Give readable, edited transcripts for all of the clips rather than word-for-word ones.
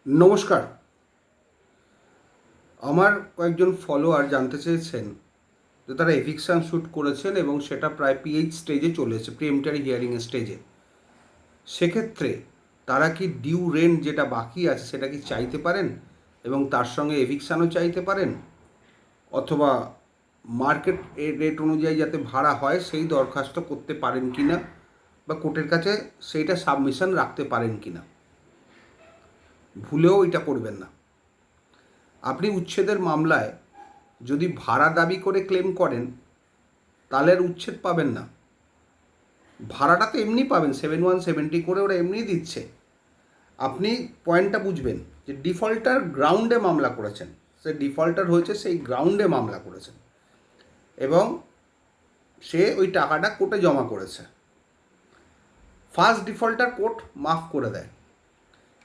নমস্কার। আমার কয়েকজন ফলোয়ার জানতে চেয়েছেন যে তারা এভিকশন শ্যুট করেছেন এবং সেটা প্রায় পিএইচ স্টেজে চলেছে, প্রিলিমিনারি হিয়ারিং স্টেজে। সেক্ষেত্রে তারা কি ডিউ রেন্ট যেটা বাকি আছে সেটা কি চাইতে পারেন এবং তার সঙ্গে এভিকশানও চাইতে পারেন, অথবা মার্কেট রেট অনুযায়ী যাতে ভাড়া হয় সেই দরখাস্ত করতে পারেন কি না, বা কোর্টের কাছে সেইটা সাবমিশন রাখতে পারেন কি না। ভুলেও এটা করবেন না। আপনি উচ্ছেদের মামলায় যদি ভাড়া দাবি করে ক্লেম করেন তাহলে আর উচ্ছেদ পাবেন না। ভাড়াটা তো এমনি পাবেন, 7170 করে ওরা এমনি দিচ্ছে। আপনি পয়েন্টটা বুঝবেন যে ডিফল্টার গ্রাউন্ডে মামলা করেছেন, সে ডিফল্টার হয়েছে সেই গ্রাউন্ডে মামলা করেছেন এবং সে ওই টাকাটা কোর্টে জমা করেছে। ফার্স্ট ডিফল্টার কোর্ট মাফ করে দেয়,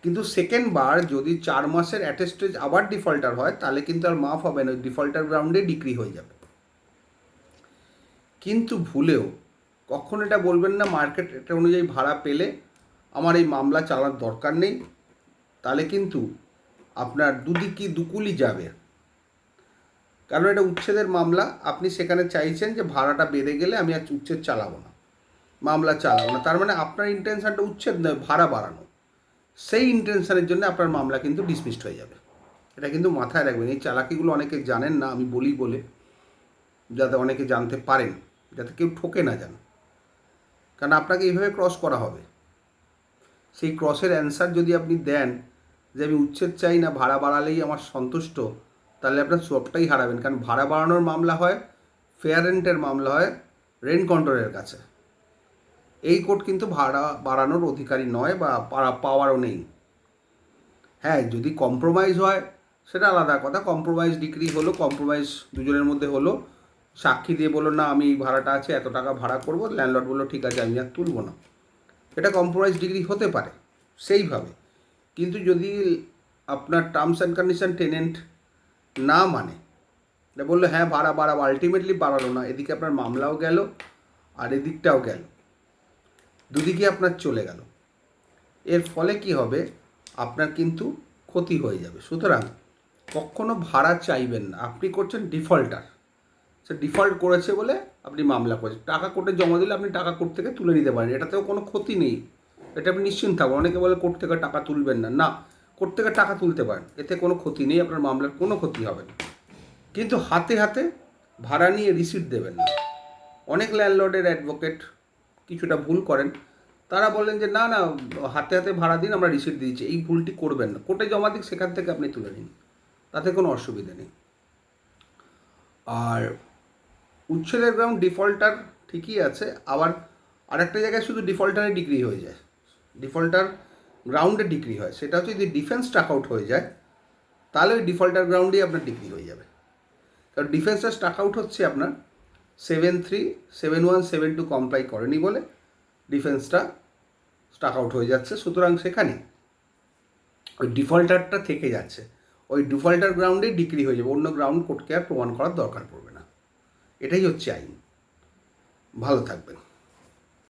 কিন্তু সেকেন্ড বার যদি 4 মাসের অ্যাটেস্টেজ আবার ডিফল্টার হয় তাহলে কিন্তু আর মাফ হবে না, ওই ডিফল্টার গ্রাউন্ডে ডিক্রি হয়ে যাবে। কিন্তু ভুলেও কখন এটা বলবেন না মার্কেট রেট অনুযায়ী ভাড়া পেলে আমার এই মামলা চালার দরকার নেই, তাহলে কিন্তু আপনার দুদিকই দুকুলি যাবে। কারণ এটা উচ্ছেদের মামলা, আপনি সেখানে চাইছেন যে ভাড়াটা বেড়ে গেলে আমি আর উচ্ছেদ চালাবো না, মামলা চালাবো না। তার মানে আপনার ইন্টেনশনটা উচ্ছেদ নয়, ভাড়া বাড়ানো। সেই ইন্টেনশনের জন্য আপনার মামলা কিন্তু ডিসমিসড হয়ে যাবে। এটা কিন্তু মাথায় রাখবেন। এই চালাকিগুলো অনেকে জানেন না, আমি বলি বলে, যাতে অনেকে জানতে পারেন, যাতে কেউ ঠকে না যান। কারণ আপনাকে এইভাবে ক্রস করা হবে। সেই ক্রসের অ্যান্সার যদি আপনি দেন যে আমি উচ্ছেদ চাই না, ভাড়া বাড়ালেই আমার সন্তুষ্ট, তাহলে আপনার সবটাই হারাবেন। কারণ ভাড়া বাড়ানোর মামলা হয়, ফেয়ার রেন্টের মামলা হয় রেন্ট কন্ট্রোলের কাছে। এই কোর্ট কিন্তু ভাড়া বাড়ানোর অধিকারী নয় বা পাওয়ারও নেই। হ্যাঁ, যদি কম্প্রোমাইজ হয় সেটা আলাদা কথা। কম্প্রোমাইজ ডিগ্রি হলো, কম্প্রোমাইজ দুজনের মধ্যে হলো, সাক্ষী দিয়ে বললো না আমি এই ভাড়াটা আছে, এত টাকা ভাড়া করবো, ল্যান্ডলর্ড বললো ঠিক আছে আমি আর তুলব না, এটা কম্প্রোমাইজ ডিগ্রি হতে পারে সেইভাবে। কিন্তু যদি আপনার টার্মস অ্যান্ড কন্ডিশন টেনেন্ট না মানে, এটা বললো হ্যাঁ ভাড়া বাড়াবো, আলটিমেটলি বাড়ালো না, এদিকে আপনার মামলাও গেল আর এদিকটাও গেল, দুদিকে আপনার চলে গেল। এর ফলে কি হবে, আপনার কিন্তু ক্ষতি হয়ে যাবে। সুতরাং কখনো ভাড়া চাইবেন না। আপনি করছেন ডিফল্টার, সে ডিফল্ট করেছে বলে আপনি মামলা করেছেন, টাকা কোর্টে জমা দিলে আপনি টাকা কোর্ট থেকে তুলে নিতে পারেন, এটাতেও কোনো ক্ষতি নেই, এটা আপনি নিশ্চিন্ত থাকবেন। অনেকে বলে কোর্ট থেকে টাকা তুলবেন না, না, কোর্ট থেকে টাকা তুলতে পারেন, এতে কোনো ক্ষতি নেই, আপনার মামলার কোনো ক্ষতি হবে না। কিন্তু হাতে হাতে ভাড়া নিয়ে রিসিট দেবেন না। অনেক ল্যান্ডলর্ডের অ্যাডভোকেট কিছুটা ভুল করেন, তারা বলেন যে না না হাতে হাতে ভাড়া দিন, আমরা রিসিট দিয়েছি। এই ভুলটি করবেন না, কোর্টে জমা দিক, সেখান থেকে আপনি তুলে নিন, তাতে কোনো অসুবিধা নেই। আর উচ্ছেদের গ্রাউন্ড ডিফল্টার ঠিকই আছে, আবার আরেকটা জায়গায় শুধু ডিফল্টারে ডিগ্রি হয়ে যায়, ডিফল্টার গ্রাউন্ডে ডিগ্রি হয়, সেটা হচ্ছে যদি ডিফেন্স স্টাক আউট হয়ে যায় তাহলে ওই ডিফল্টার গ্রাউন্ডেই আপনার ডিগ্রি হয়ে যাবে। কারণ ডিফেন্সটা স্টাক আউট হচ্ছে আপনার 737172 কমপ্লাই করেনি বলে ডিফেন্সটা স্টাক আউট হয়ে যাচ্ছে। সুতরাং সেখানে ওই ডিফল্টারটা থেকে যাচ্ছে, ওই ডিফল্টার গ্রাউন্ডেই ডিগ্রি হয়ে যাবে, অন্য গ্রাউন্ড কোর্টকে আর প্রমাণ করার দরকার পড়বে না। এটাই হচ্ছে আইন। ভালো থাকবেন।